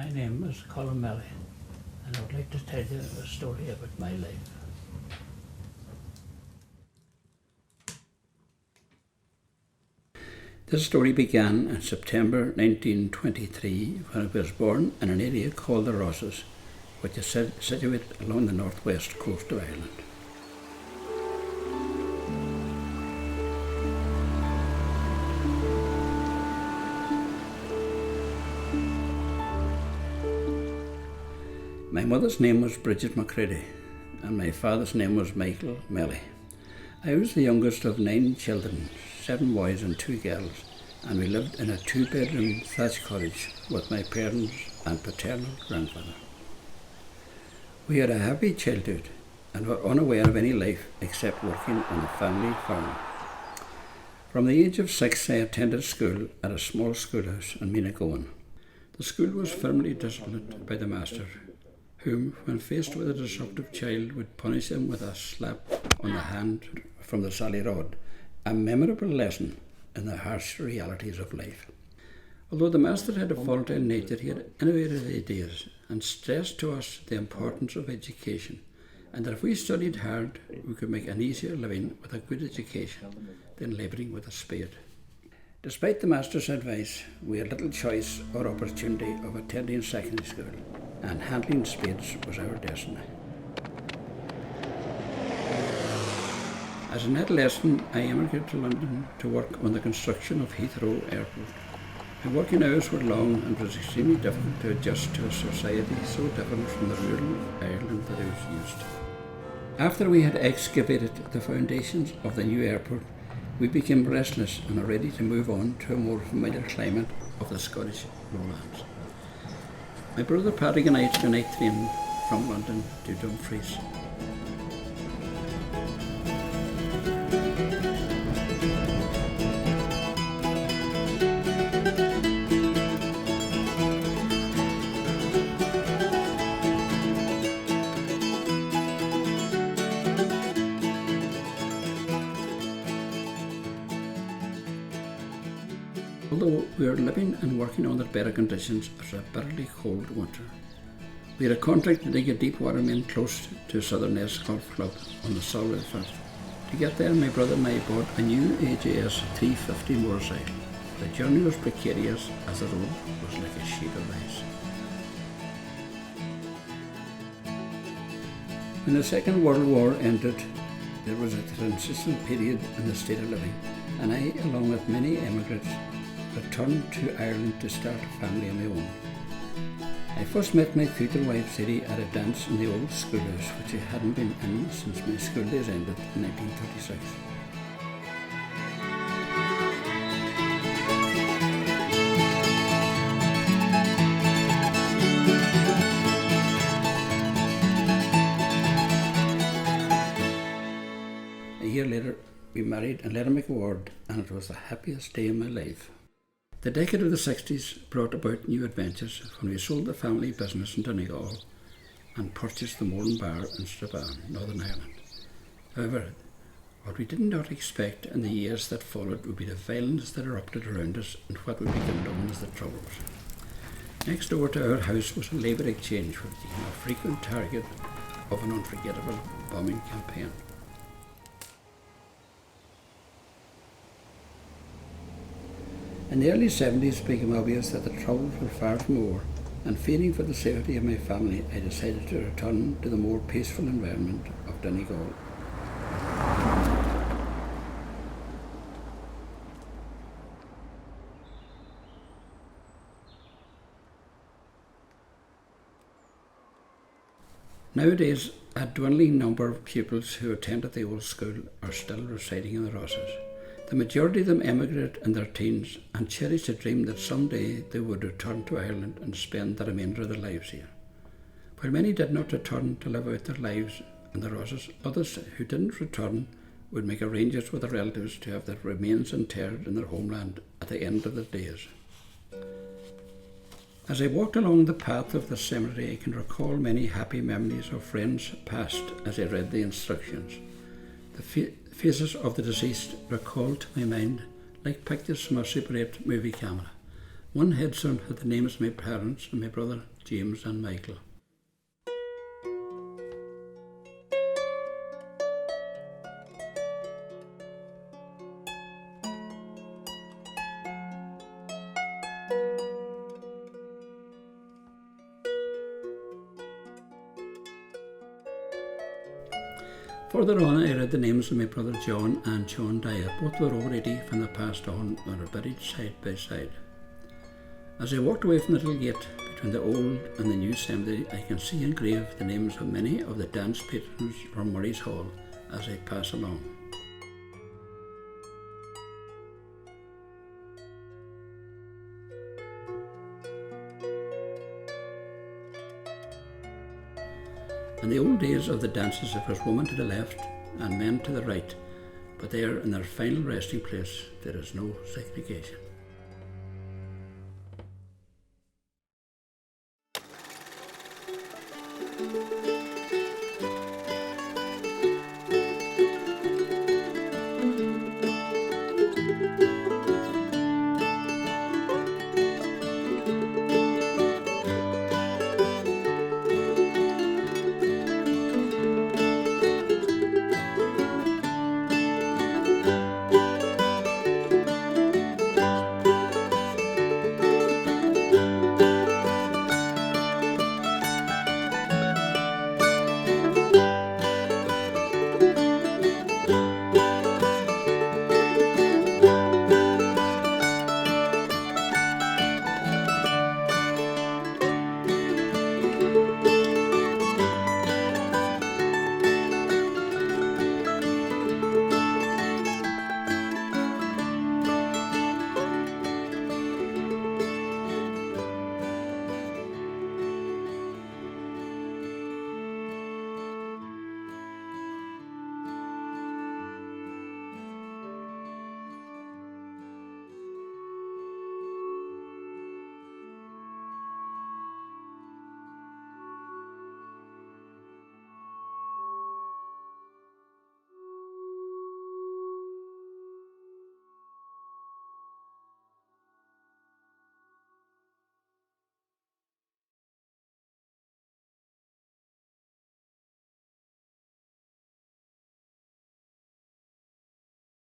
My name is Colin Melly, and I would like to tell you a story about my life. This story began in September 1923 when I was born in an area called the Rosses, which is situated along the northwest coast of Ireland. My mother's name was Bridget McCready, and my father's name was Michael Melly. I was the youngest of 9 children, 7 boys and 2 girls, and we lived in a 2-bedroom thatched cottage with my parents and paternal grandfather. We had a happy childhood and were unaware of any life except working on the family farm. From the age of 6, I attended school at a small schoolhouse in Menagowan. The school was firmly disciplined by the master, whom, when faced with a disruptive child, would punish him with a slap on the hand from the sally rod, a memorable lesson in the harsh realities of life. Although the master had a volatile nature, he had innovative ideas and stressed to us the importance of education, and that if we studied hard, we could make an easier living with a good education than labouring with a spade. Despite the master's advice, we had little choice or opportunity of attending secondary school, and handling spades was our destiny. As an adolescent, I emigrated to London to work on the construction of Heathrow Airport. My working hours were long and it was extremely difficult to adjust to a society so different from the rural Ireland that I was used to. After we had excavated the foundations of the new airport, we became restless and were ready to move on to a more familiar climate of the Scottish lowlands. My brother Patrick and I took a night train from London to Dumfries. Although we were living and working under better conditions, it was a bitterly cold winter. We had a contract to dig a deep water main close to Southern Nest Golf Club on the Solway Firth. To get there, my brother and I bought a new AJS 350 motorcycle. The journey was precarious as the road was like a sheet of ice. When the Second World War ended, there was a transition period in the state of living, and I, along with many emigrants, returned to Ireland to start a family of my own. I first met my future wife Sadie at a dance in the old schoolhouse, which I hadn't been in since my school days ended in 1936. A year later, we married and let him make a word, and it was the happiest day of my life. The decade of the 60s brought about new adventures when we sold the family business in Donegal and purchased the Moran Bar in Strabane, Northern Ireland. However, what we did not expect in the years that followed would be the violence that erupted around us and what would become known as the Troubles. Next door to our house was a labour exchange, which became a frequent target of an unforgettable bombing campaign. In the early 70s it became obvious that the Troubles were far from over, and fearing for the safety of my family, I decided to return to the more peaceful environment of Donegal. Nowadays, a dwindling number of pupils who attended the old school are still residing in the Rosses. The majority of them emigrated in their teens and cherished a dream that someday they would return to Ireland and spend the remainder of their lives here. While many did not return to live out their lives in the Rosses, others who didn't return would make arrangements with their relatives to have their remains interred in their homeland at the end of their days. As I walked along the path of the cemetery, I can recall many happy memories of friends past as I read the instructions. The faces of the deceased recalled to my mind like pictures from a Super 8 movie camera. One headstone had the names of my parents and my brother James and Michael. Further on, I read the names of my brother John and John Dyer. Both were over 80 when they passed on and were buried side by side. As I walked away from the little gate between the old and the new cemetery, I can see engraved the names of many of the dance patrons from Murray's Hall as I pass along. In the old days of the dances, it was women to the left and men to the right, but there in their final resting place there is no segregation.